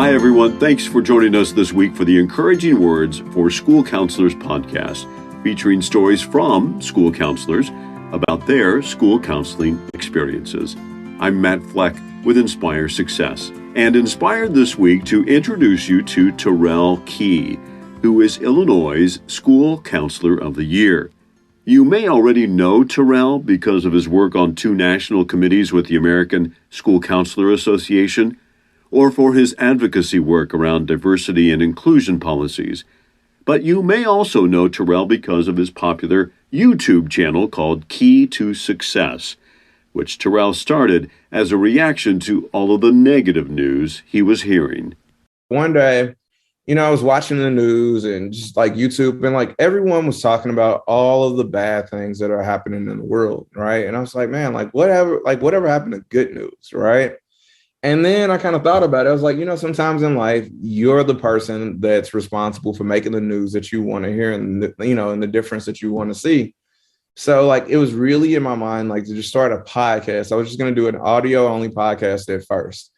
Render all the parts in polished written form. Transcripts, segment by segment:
Hi, everyone. Thanks for joining us this week for the Encouraging Words for School Counselors podcast, featuring stories from school counselors about their school counseling experiences. I'm Matt Fleck with Inspire Success, and inspired this week to introduce you to TaRael Kee, who is Illinois' School Counselor of the Year. You may already know TaRael because of his work on 2 national committees with the American School Counselor Association, or for his advocacy work around diversity and inclusion policies. But you may also know TaRael because of his popular YouTube channel called Key to Success, which TaRael started as a reaction to all of the negative news he was hearing. One day, I was watching the news and just like YouTube, and everyone was talking about all of the bad things that are happening in the world, right? And I was like, man, whatever happened to good news, right? And then I kind of thought about it. I was like, sometimes in life, you're the person that's responsible for making the news that you want to hear and, and the difference that you want to see. So it was really in my mind, to just start a podcast. I was just going to do an audio only podcast at first.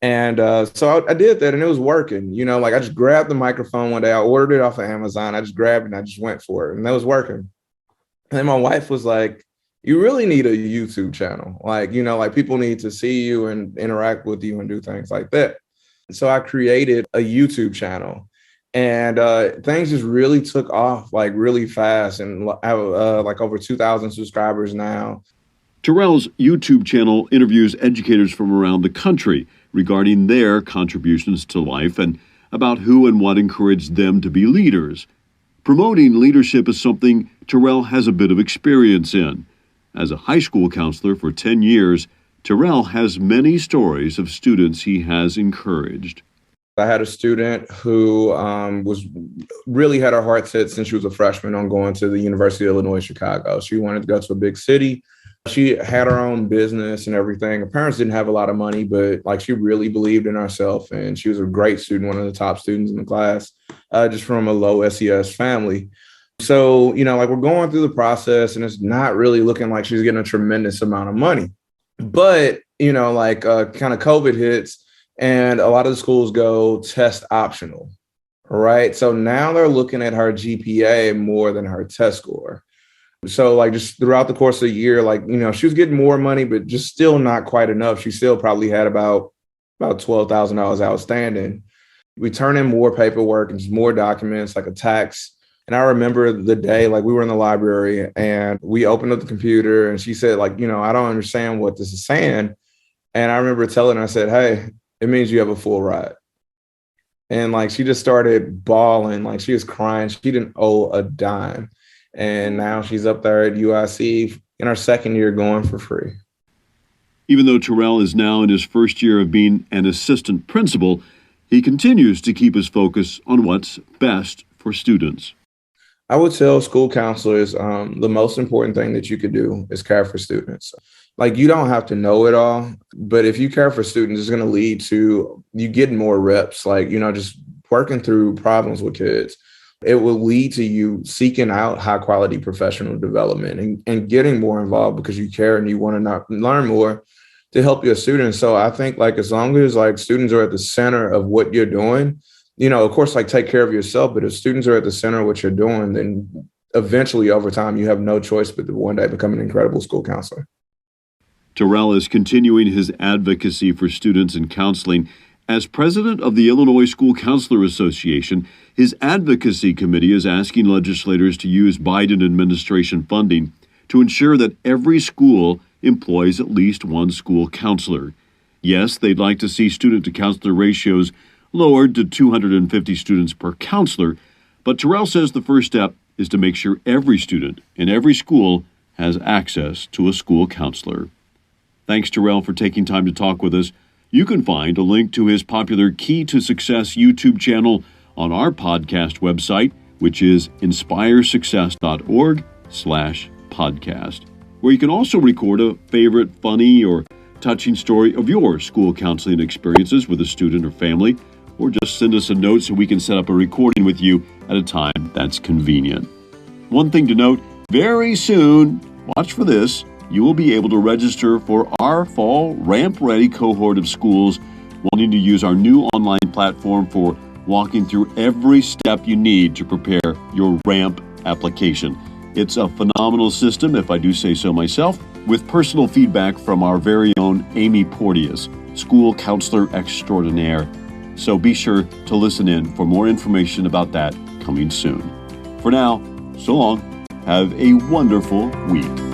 And so I did that and it was working, I just grabbed the microphone one day. I ordered it off of Amazon. I just grabbed it and I just went for it and that was working. And then my wife was like, you really need a YouTube channel. People need to see you and interact with you and do things like that. So I created a YouTube channel and things just really took off really fast. And I have over 2,000 subscribers now. TaRael's YouTube channel interviews educators from around the country regarding their contributions to life and about who and what encouraged them to be leaders. Promoting leadership is something TaRael has a bit of experience in. As a high school counselor for 10 years, TaRael has many stories of students he has encouraged. I had a student who really had her heart set since she was a freshman on going to the University of Illinois, Chicago. She wanted to go to a big city. She had her own business and everything. Her parents didn't have a lot of money, but she really believed in herself. And she was a great student, one of the top students in the class, just from a low SES family. So, we're going through the process and it's not really looking like she's getting a tremendous amount of money. But, kind of COVID hits and a lot of the schools go test optional. Right. So now they're looking at her GPA more than her test score. So just throughout the course of the year, she was getting more money, but just still not quite enough. She still probably had about $12,000 outstanding. We turn in more paperwork and just more documents like a tax. And I remember the day, we were in the library and we opened up the computer and she said, I don't understand what this is saying. And I remember telling her, I said, hey, it means you have a full ride. And she just started bawling, she was crying. She didn't owe a dime. And now she's up there at UIC in her second year going for free. Even though TaRael is now in his first year of being an assistant principal, he continues to keep his focus on what's best for students. I would tell school counselors the most important thing that you could do is care for students. You don't have to know it all, but if you care for students, it's going to lead to you getting more reps, just working through problems with kids. It will lead to you seeking out high quality professional development and getting more involved because you care and you want to learn more to help your students. So I think as long as students are at the center of what you're doing, of course, take care of yourself. But if students are at the center of what you're doing, then eventually over time, you have no choice but to one day become an incredible school counselor. TaRael is continuing his advocacy for students in counseling. As president of the Illinois School Counselor Association, his advocacy committee is asking legislators to use Biden administration funding to ensure that every school employs at least one school counselor. Yes, they'd like to see student-to-counselor ratios lowered to 250 students per counselor, but TaRael says the first step is to make sure every student in every school has access to a school counselor. Thanks, TaRael, for taking time to talk with us. You can find a link to his popular Key to Success YouTube channel on our podcast website, which is inspiresuccess.org/podcast, where you can also record a favorite funny or touching story of your school counseling experiences with a student or family, or just send us a note so we can set up a recording with you at a time that's convenient. One thing to note, very soon, watch for this, you will be able to register for our fall ramp-ready cohort of schools wanting to use our new online platform for walking through every step you need to prepare your RAMP application. It's a phenomenal system, if I do say so myself, with personal feedback from our very own Amy Porteous, school counselor extraordinaire. So be sure to listen in for more information about that coming soon. For now, so long. Have a wonderful week.